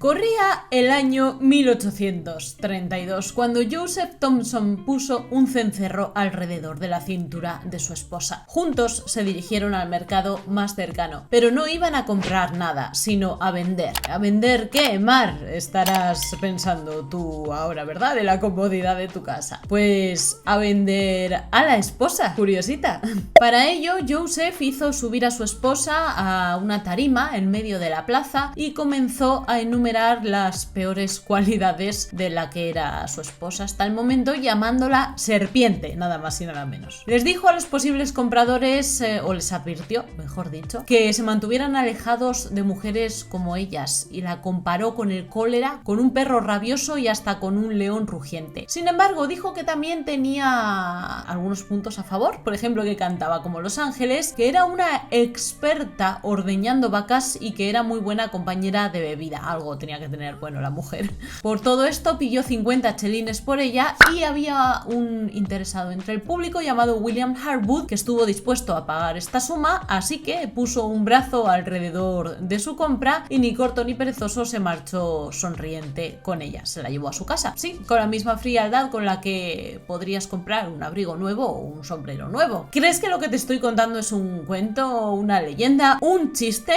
Corría el año 1832, cuando Joseph Thomson puso un cencerro alrededor de la cintura de su esposa. Juntos se dirigieron al mercado más cercano, pero no iban a comprar nada, sino a vender. ¿A vender qué, Mar? Estarás pensando tú ahora, ¿verdad? De la comodidad de tu casa. Pues a vender a la esposa, curiosita. Para ello, Joseph hizo subir a su esposa a una tarima en medio de la plaza y comenzó a enumerar las peores cualidades de la que era su esposa hasta el momento, llamándola serpiente, nada más y nada menos. Les dijo a los posibles compradores, o les advirtió, mejor dicho, que se mantuvieran alejados de mujeres como ellas, y la comparó con el cólera, con un perro rabioso y hasta con un león rugiente. Sin embargo, dijo que también tenía algunos puntos a favor, por ejemplo, que cantaba como los ángeles, que era una experta ordeñando vacas y que era muy buena compañera de bebida, algo tenía que tener, bueno, la mujer. Por todo esto pidió 50 chelines por ella y había un interesado entre el público llamado William Harwood que estuvo dispuesto a pagar esta suma, así que puso un brazo alrededor de su compra y ni corto ni perezoso se marchó sonriente con ella. Se la llevó a su casa, sí, con la misma frialdad con la que podrías comprar un abrigo nuevo o un sombrero nuevo. ¿Crees que lo que te estoy contando es un cuento, una leyenda, un chiste?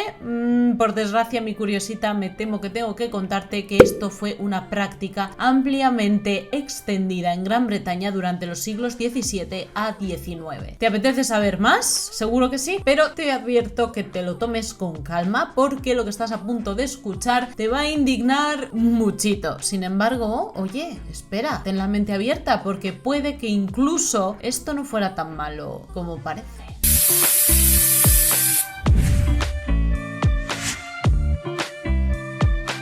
Por desgracia, mi curiosita, me temo que tengo que contarte que esto fue una práctica ampliamente extendida en Gran Bretaña durante los siglos XVII a XIX. ¿Te apetece saber más? Seguro que sí, pero te advierto que te lo tomes con calma porque lo que estás a punto de escuchar te va a indignar muchito. Sin embargo, oye, espera, ten la mente abierta porque puede que incluso esto no fuera tan malo como parece.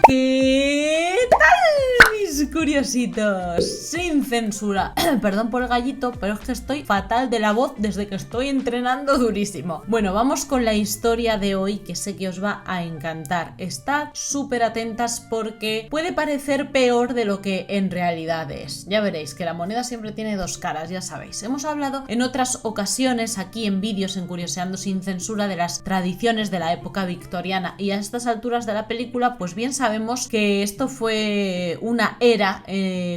¿Qué tal, mis curiositos? Sin censura. Perdón por el gallito, pero es que estoy fatal de la voz desde que estoy entrenando durísimo. Bueno, vamos con la historia de hoy que sé que os va a encantar. Estad súper atentas porque puede parecer peor de lo que en realidad es. Ya veréis que la moneda siempre tiene dos caras, ya sabéis. Hemos hablado en otras ocasiones aquí en vídeos en Curioseando sin censura de las tradiciones de la época victoriana y a estas alturas de la película pues bien sabemos que esto fue una era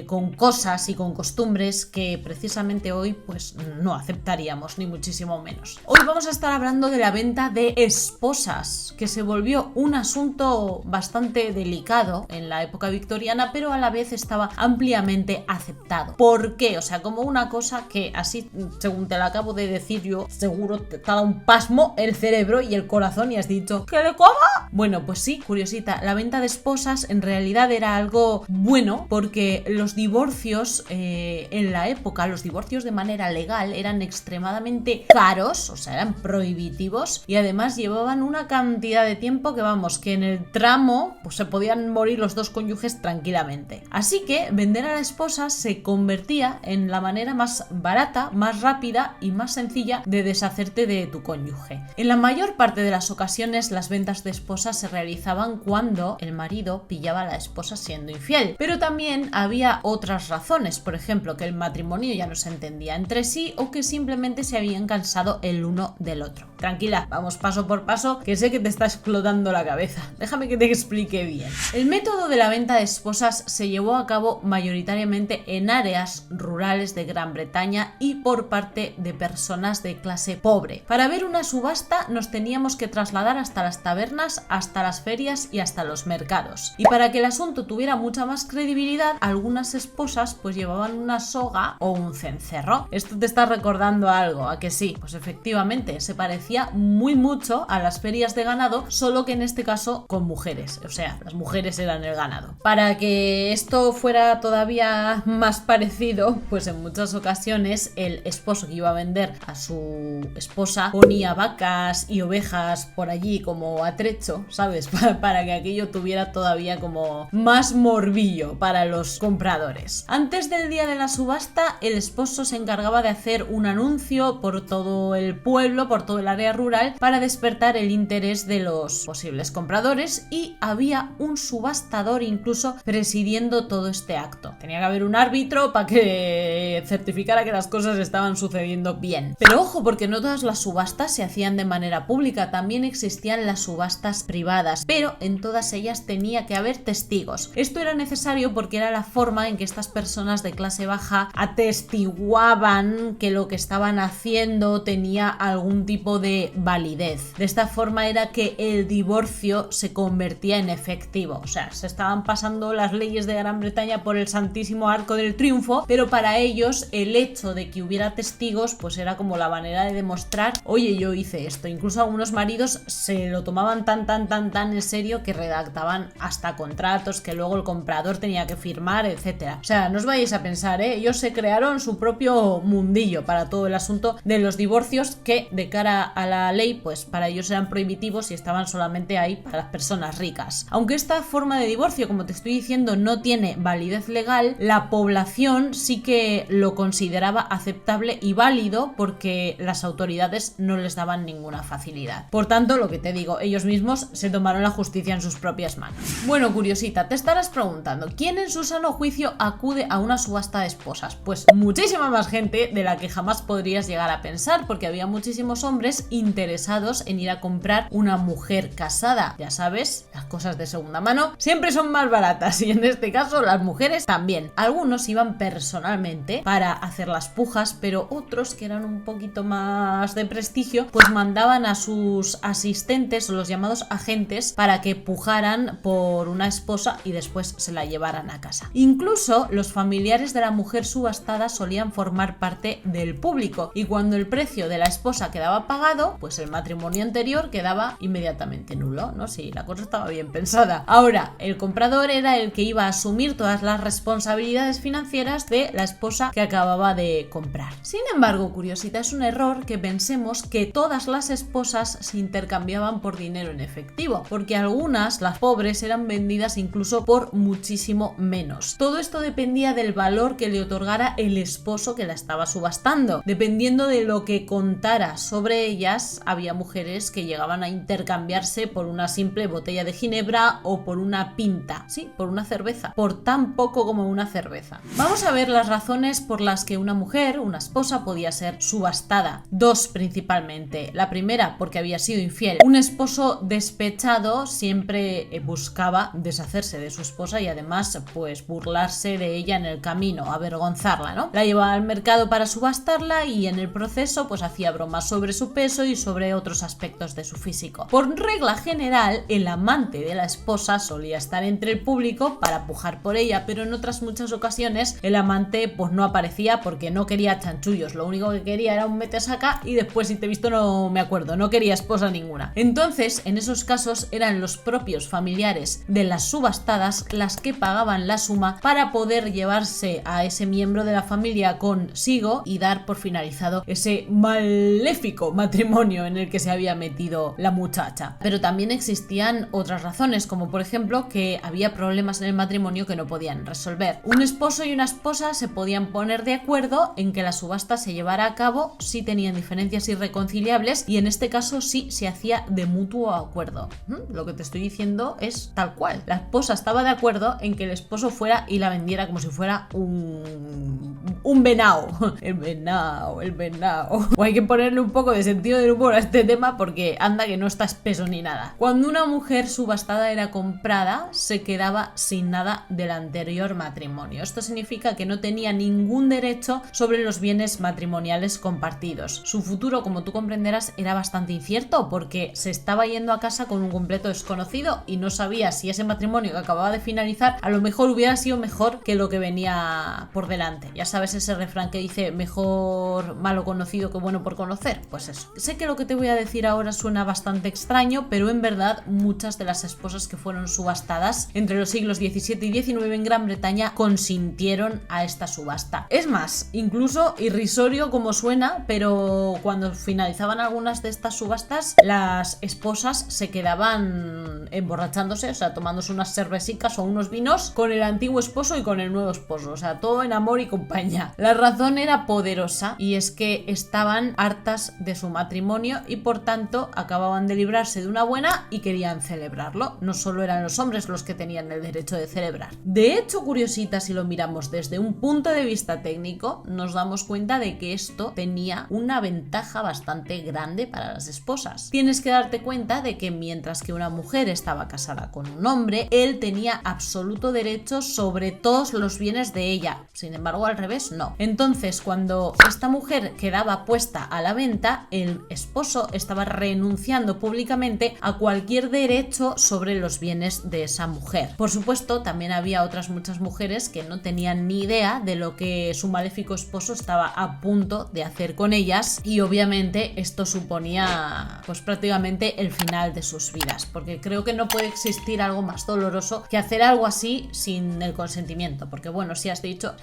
con cosas y con costumbres que precisamente hoy pues no aceptaríamos, ni muchísimo menos. Hoy vamos a estar hablando de la venta de esposas, que se volvió un asunto bastante delicado en la época victoriana, pero a la vez estaba ampliamente aceptado. ¿Por qué? O sea, como una cosa que así, según te la acabo de decir yo, seguro te ha dado un pasmo el cerebro y el corazón y has dicho ¿qué le coma? Bueno, pues sí, curiosita, la venta de esposas en realidad era algo bueno porque los divorcios en la época, los divorcios de manera legal eran extremadamente caros, o sea, eran prohibitivos y además llevaban una cantidad de tiempo que vamos, que en el tramo pues se podían morir los dos cónyuges tranquilamente. Así que vender a la esposa se convertía en la manera más barata, más rápida y más sencilla de deshacerte de tu cónyuge. En la mayor parte de las ocasiones las ventas de esposas se realizaban cuando el marido pillaba a la esposa siendo infiel, pero también había otras razones, por ejemplo que el matrimonio ya no se entendía entre sí o que simplemente se habían cansado el uno del otro. Tranquila, vamos paso por paso que sé que te está explotando la cabeza, déjame que te explique bien. El método de la venta de esposas se llevó a cabo mayoritariamente en áreas rurales de Gran Bretaña y por parte de personas de clase pobre. Para ver una subasta nos teníamos que trasladar hasta las tabernas, hasta las ferias y hasta los mercados. Y para que el asunto tuviera mucha más credibilidad, algunas esposas pues llevaban una soga o un cencerro. Esto te está recordando algo, ¿a que sí? Pues efectivamente, se parecía muy mucho a las ferias de ganado, solo que en este caso con mujeres, o sea, las mujeres eran el ganado. Para que esto fuera todavía más parecido, pues en muchas ocasiones el esposo que iba a vender a su esposa ponía vacas y ovejas por allí como atrecho, ¿sabes? Para que aquello tuviera todavía como más morbillo para para los compradores. Antes del día de la subasta, el esposo se encargaba de hacer un anuncio por todo el pueblo, por todo el área rural, para despertar el interés de los posibles compradores, y había un subastador incluso presidiendo todo este acto. Tenía que haber un árbitro para que certificara que las cosas estaban sucediendo bien. Pero ojo, porque no todas las subastas se hacían de manera pública, también existían las subastas privadas, pero en todas ellas tenía que haber testigos. Esto era necesario porque era la forma en que estas personas de clase baja atestiguaban que lo que estaban haciendo tenía algún tipo de validez. De esta forma era que el divorcio se convertía en efectivo. O sea, se estaban pasando las leyes de Gran Bretaña por el santísimo arco del triunfo, pero para ellos el hecho de que hubiera testigos pues era como la manera de demostrar: oye, yo hice esto. Incluso algunos maridos se lo tomaban tan en serio que redactaban hasta contratos que luego el comprador tenía que firmar, etcétera. O sea, no os vayáis a pensar, ellos se crearon su propio mundillo para todo el asunto de los divorcios, que de cara a la ley pues para ellos eran prohibitivos y estaban solamente ahí para las personas ricas. Aunque esta forma de divorcio, como te estoy diciendo, no tiene validez legal, la población sí que lo consideraba aceptable y válido porque las autoridades no les daban ninguna facilidad. Por tanto, lo que te digo, ellos mismos se tomaron la justicia en sus propias manos. Bueno, curiosita, te estarás preguntando, ¿quién en su sano juicio acude a una subasta de esposas? Pues muchísima más gente de la que jamás podrías llegar a pensar, porque había muchísimos hombres interesados en ir a comprar una mujer casada. Ya sabes, las cosas de segunda mano siempre son más baratas, y en este caso las mujeres también. Algunos iban personalmente para hacer las pujas, pero otros, que eran un poquito más de prestigio, pues mandaban a sus asistentes, o los llamados agentes, para que pujaran por una esposa y después se la llevaran a casa. Incluso los familiares de la mujer subastada solían formar parte del público, y cuando el precio de la esposa quedaba pagado, pues el matrimonio anterior quedaba inmediatamente nulo, ¿no? Sí, la cosa estaba bien pensada. Ahora, el comprador era el que iba a asumir todas las responsabilidades financieras de la esposa que acababa de comprar. Sin embargo, curiosita, es un error que pensemos que todas las esposas se intercambiaban por dinero en efectivo, porque algunas, las pobres, eran vendidas incluso por muchísimo menos. Todo esto dependía del valor que le otorgara el esposo que la estaba subastando. Dependiendo de lo que contara sobre ellas, había mujeres que llegaban a intercambiarse por una simple botella de ginebra o por una pinta, sí, por una cerveza, por tan poco como una cerveza. Vamos a ver las razones por las que una mujer, una esposa, podía ser subastada. Dos principalmente. La primera, porque había sido infiel. Un esposo despechado siempre buscaba deshacerse de su esposa y además pues burlarse de ella en el camino, avergonzarla, ¿no? La llevaba al mercado para subastarla y en el proceso pues hacía bromas sobre su peso y sobre otros aspectos de su físico. Por regla general, el amante de la esposa solía estar entre el público para pujar por ella, pero en otras muchas ocasiones el amante pues no aparecía porque no quería chanchullos, lo único que quería era un mete-saca y después, si te he visto, no me acuerdo, no quería esposa ninguna. Entonces, en esos casos eran los propios familiares de las subastadas las que pagaban la suma para poder llevarse a ese miembro de la familia consigo y dar por finalizado ese maléfico matrimonio en el que se había metido la muchacha. Pero también existían otras razones, como por ejemplo que había problemas en el matrimonio que no podían resolver. Un esposo y una esposa se podían poner de acuerdo en que la subasta se llevara a cabo si tenían diferencias irreconciliables, y en este caso sí se hacía de mutuo acuerdo. Lo que te estoy diciendo es tal cual. La esposa estaba de acuerdo en que el esposo fuera y la vendiera como si fuera un venao. El venao. O hay que ponerle un poco de sentido del humor a este tema porque anda que no está espeso ni nada. Cuando una mujer subastada era comprada, se quedaba sin nada del anterior matrimonio. Esto significa que no tenía ningún derecho sobre los bienes matrimoniales compartidos. Su futuro, como tú comprenderás, era bastante incierto porque se estaba yendo a casa con un completo desconocido y no sabía si ese matrimonio que acababa de finalizar a lo mejor hubiera sido mejor que lo que venía por delante. Ya sabes ¿Sabes ese refrán que dice mejor malo conocido que bueno por conocer? Pues eso. Sé que lo que te voy a decir ahora suena bastante extraño, pero en verdad muchas de las esposas que fueron subastadas entre los siglos XVII y XIX en Gran Bretaña consintieron a esta subasta. Es más, incluso irrisorio como suena, pero cuando finalizaban algunas de estas subastas, las esposas se quedaban emborrachándose, o sea, tomándose unas cervecicas o unos vinos con el antiguo esposo y con el nuevo esposo, o sea, todo en amor y compañía. La razón era poderosa y es que estaban hartas de su matrimonio y por tanto acababan de librarse de una buena y querían celebrarlo. No solo eran los hombres los que tenían el derecho de celebrar. De hecho, curiosita, si lo miramos desde un punto de vista técnico, nos damos cuenta de que esto tenía una ventaja bastante grande para las esposas. Tienes que darte cuenta de que mientras que una mujer estaba casada con un hombre, él tenía absoluto derecho sobre todos los bienes de ella. Sin embargo, al revés, no. Entonces, cuando esta mujer quedaba puesta a la venta, el esposo estaba renunciando públicamente a cualquier derecho sobre los bienes de esa mujer. Por supuesto, también había otras muchas mujeres que no tenían ni idea de lo que su maléfico esposo estaba a punto de hacer con ellas y obviamente esto suponía pues prácticamente el final de sus vidas, porque creo que no puede existir algo más doloroso que hacer algo así sin el consentimiento, porque bueno, si has dicho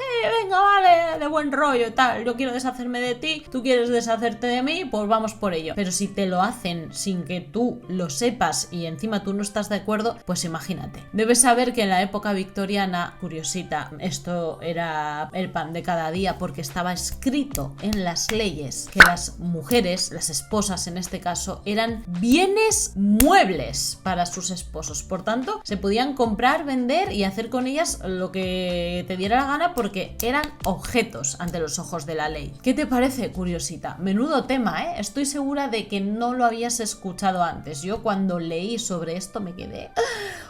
venga, vale, de buen rollo y tal, yo quiero deshacerme de ti, tú quieres deshacerte de mí, pues vamos por ello, pero si te lo hacen sin que tú lo sepas y encima tú no estás de acuerdo, pues imagínate. Debes saber que en la época victoriana, curiosita, esto era el pan de cada día porque estaba escrito en las leyes que las mujeres, las esposas en este caso, eran bienes muebles para sus esposos, por tanto se podían comprar, vender y hacer con ellas lo que te diera la gana porque eran objetos ante los ojos de la ley. ¿Qué te parece, curiosita? Menudo tema, ¿eh? Estoy segura de que no lo habías escuchado antes. Yo cuando leí sobre esto me quedé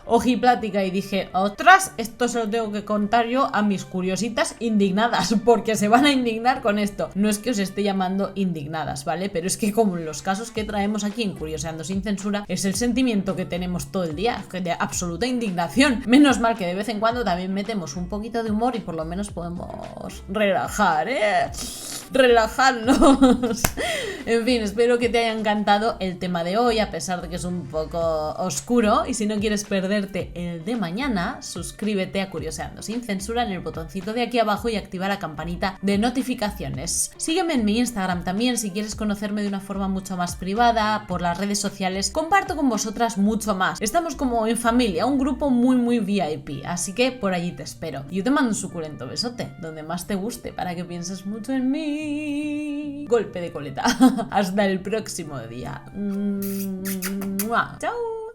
ojiplática y dije, ostras, esto se lo tengo que contar yo a mis curiositas indignadas, porque se van a indignar con esto. No es que os esté llamando indignadas, ¿vale? Pero es que como en los casos que traemos aquí en Curioseando sin censura, es el sentimiento que tenemos todo el día, de absoluta indignación. Menos mal que de vez en cuando también metemos un poquito de humor y por lo menos podemos relajar, relajarnos. En fin, espero que te haya encantado el tema de hoy, a pesar de que es un poco oscuro, y si no quieres perderte el de mañana, suscríbete a Curioseando sin censura en el botoncito de aquí abajo y activa la campanita de notificaciones. Sígueme en mi Instagram también si quieres conocerme de una forma mucho más privada, por las redes sociales, comparto con vosotras mucho más. Estamos como en familia, un grupo muy VIP, así que por allí te espero. Yo te mando un suculento besote, donde más te guste, para que pienses mucho en mí. Golpe de coleta. Hasta el próximo día. ¡Mua! ¡Chao!